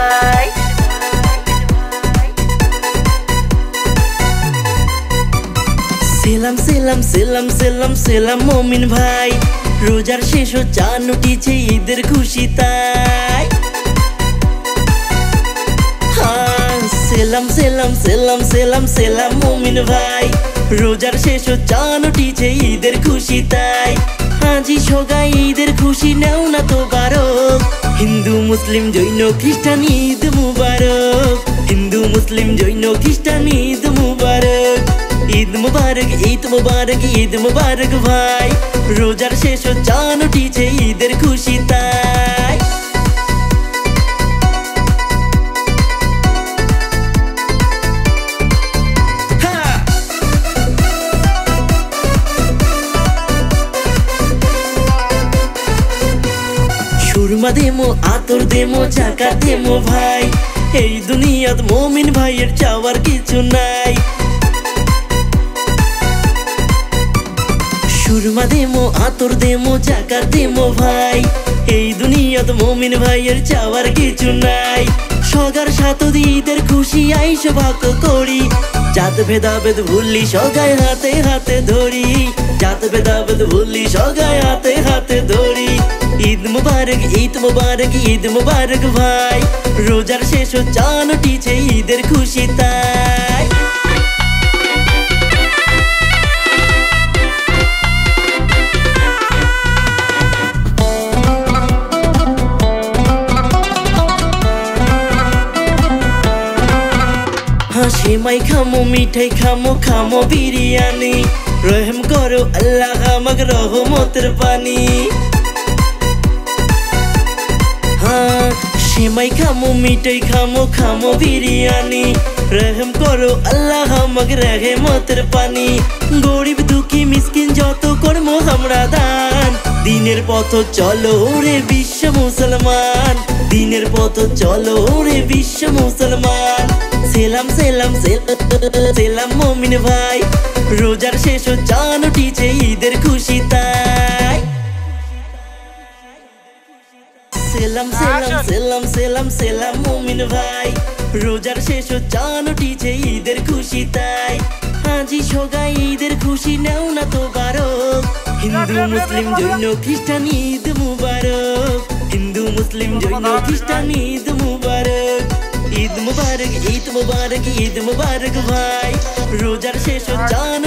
ভাই। সেলাম সেলাম সেলাম সেলাম সেলাম মমিন ভাই, রোজার শেষ চাঁদ উঠেছে ঈদের খুশি তাই। সেলাম সেলাম সেলাম সেলাম সেলাম মমিন ভাই, রোজার শেষ চাঁদ উঠেছে ঈদের খুশি তাই। আজি সগাই ঈদের খুশি নেও না তো বারক, হিন্দু মুসলিম জৈন খ্রিস্টান ঈদ মুবারক, হিন্দু মুসলিম জৈন খ্রিস্টান ঈদ মুবারক। ঈদ মুবারক ঈদ মুবারক ঈদ মুবারক ভাই, রোজার শেষ চাঁদ উঠেছে ঈদের খুশি তাই। সুরমা দেমো আতর দেমো চাকা দেমো ভাই, এই দুনিয়াত মমিন ভাইয়ের চাওয়ার কিছু নাই। সুরমা দেমো আতর দেমো চাকা দেমো ভাই, এই দুনিয়াত মমিন ভাইয়ের চাওয়ার কিছু নাই। সগার সাথে ঈদের খুশি আইসো ভাগ করি, জাত ভেদাভেদ ভুললি সগায় হাতে হাতে ধরি, জাত ভেদাভেদ ভুললি সগায় হাতে হাতে ধরি। ঈদ মুবারক ঈদ মুবারক ঈদ মুবারক ভাই, রোজার শেষ চাঁদ উঠেছে ঈদের খুশি তাই। সেমাই খামো মিঠাই খামো খামো বিরিয়ানি, রহম করো আল্লাহ আমাক রহমতের পানি। সেমাই খামো মিঠাই খামো খামো বিরিয়ানি, রহম করো আল্লাহ আমাক রহমতের পানি। গরিব দুঃখী মিসকিন যত কর্ম আমরা দান, দিনের পথ চলো রে বিশ্ব মুসলমান, দিনের পথ চলো রে বিশ্ব মুসলমান। সেলাম সেলাম সেলাম মমিন ভাই, রোজার শেষ চাঁদ উঠেছে ঈদের খুশি তাই। সেলাম সেলাম সেলাম সেলাম সেলাম মমিন ভাই, রোজার শেষ চাঁদ উঠেছে ঈদের খুশি তাই। আজি সগাই ঈদের খুশি নেও না তো বারক, হিন্দু মুসলিম জৈন খ্রিস্টান ঈদ মুবারক, হিন্দু মুসলিম জৈন খ্রিস্টান ঈদ মুবারক। ঈদ মুবারক ঈদ মুবারক ঈদ মুবারক ভাই, রোজার শেষ চাঁদ